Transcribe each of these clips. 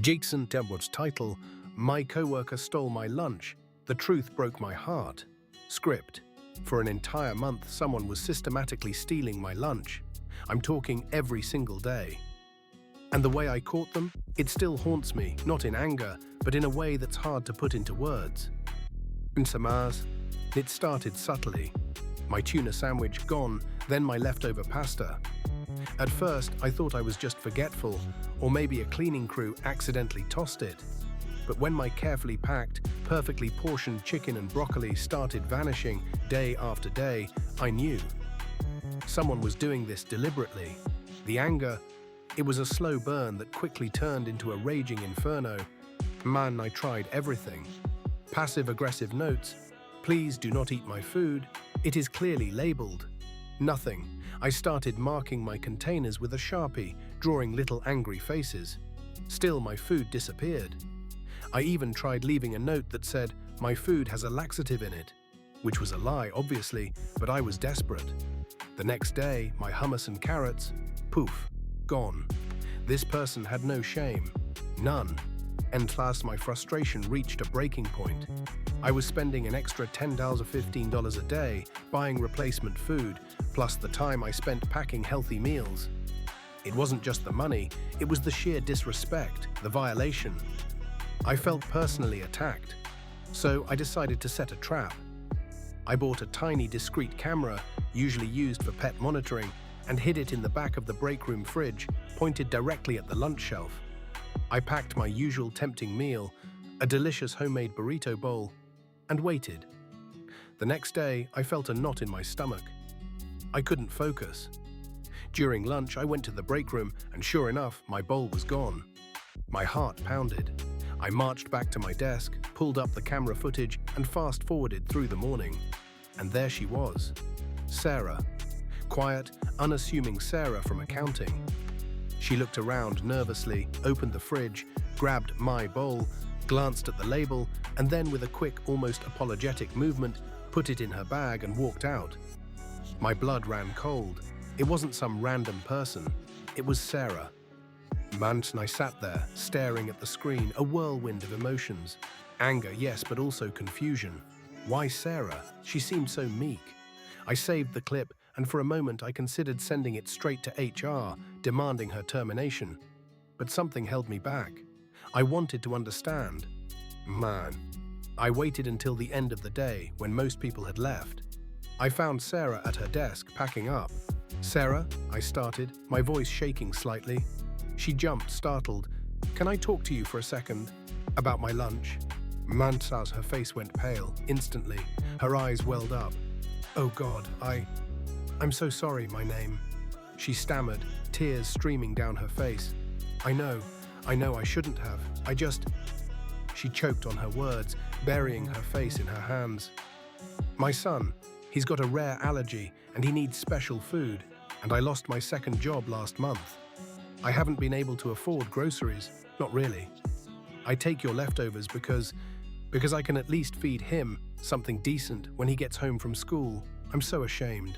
Jason Deadwood's title, My Coworker Stole My Lunch. The Truth Broke My Heart. Script. For an entire month, someone was systematically stealing my lunch. I'm talking every single day. And the way I caught them, it still haunts me, not in anger, but in a way that's hard to put into words. In Samars, it started subtly. My tuna sandwich gone, then my leftover pasta. At first, I thought I was just forgetful, or maybe a cleaning crew accidentally tossed it. But when my carefully packed, perfectly portioned chicken and broccoli started vanishing day after day, I knew. Someone was doing this deliberately. The anger, it was a slow burn that quickly turned into a raging inferno. Man, I tried everything. Passive-aggressive notes, please do not eat my food, it is clearly labeled. Nothing. I started marking my containers with a Sharpie, drawing little angry faces. Still, my food disappeared. I even tried leaving a note that said, my food has a laxative in it, which was a lie, obviously, but I was desperate. The next day, my hummus and carrots, poof, gone. This person had no shame. None. And last, my frustration reached a breaking point. I was spending an extra $10 or $15 a day buying replacement food, plus the time I spent packing healthy meals. It wasn't just the money, it was the sheer disrespect, the violation. I felt personally attacked, so I decided to set a trap. I bought a tiny discreet camera, usually used for pet monitoring, and hid it in the back of the break room fridge, pointed directly at the lunch shelf. I packed my usual tempting meal, a delicious homemade burrito bowl, and waited. The next day, I felt a knot in my stomach. I couldn't focus. During lunch, I went to the break room, and sure enough, my bowl was gone. My heart pounded. I marched back to my desk, pulled up the camera footage, and fast-forwarded through the morning. And there she was, Sarah. Quiet, unassuming Sarah from accounting. She looked around nervously, opened the fridge, grabbed my bowl, glanced at the label, and then with a quick, almost apologetic movement, put it in her bag and walked out. My blood ran cold. It wasn't some random person. It was Sarah. And I sat there, staring at the screen, a whirlwind of emotions. Anger, yes, but also confusion. Why Sarah? She seemed so meek. I saved the clip, and for a moment I considered sending it straight to HR, demanding her termination. But something held me back. I wanted to understand. Man. I waited until the end of the day, when most people had left. I found Sarah at her desk, packing up. Sarah, I started, my voice shaking slightly. She jumped, startled. Can I talk to you for a second? About my lunch? Mansaz, her face went pale, instantly. Her eyes welled up. Oh God, I'm so sorry, my name. She stammered, tears streaming down her face. I know I shouldn't have. She choked on her words, burying her face in her hands. My son, he's got a rare allergy and he needs special food, and I lost my second job last month. I haven't been able to afford groceries, not really. I take your leftovers because I can at least feed him something decent when he gets home from school. I'm so ashamed.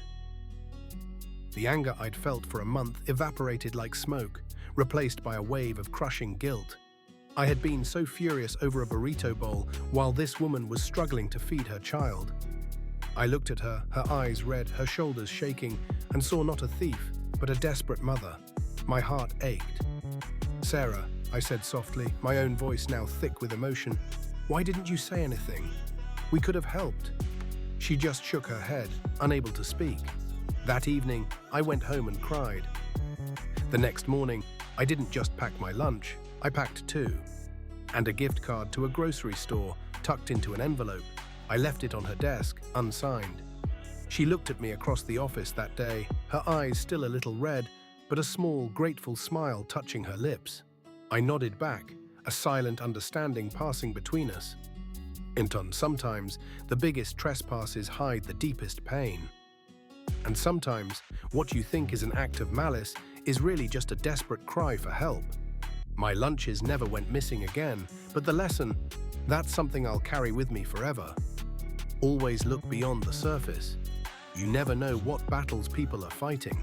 The anger I'd felt for a month evaporated like smoke, replaced by a wave of crushing guilt. I had been so furious over a burrito bowl while this woman was struggling to feed her child. I looked at her, her eyes red, her shoulders shaking, and saw not a thief, but a desperate mother. My heart ached. Sarah, I said softly, my own voice now thick with emotion, why didn't you say anything? We could have helped. She just shook her head, unable to speak. That evening, I went home and cried. The next morning, I didn't just pack my lunch, I packed two. And a gift card to a grocery store, tucked into an envelope. I left it on her desk, unsigned. She looked at me across the office that day, her eyes still a little red, but a small, grateful smile touching her lips. I nodded back, a silent understanding passing between us. Inton, sometimes the biggest trespasses hide the deepest pain. And sometimes what you think is an act of malice is really just a desperate cry for help. My lunches never went missing again, but the lesson, that's something I'll carry with me forever. Always look beyond the surface. You never know what battles people are fighting.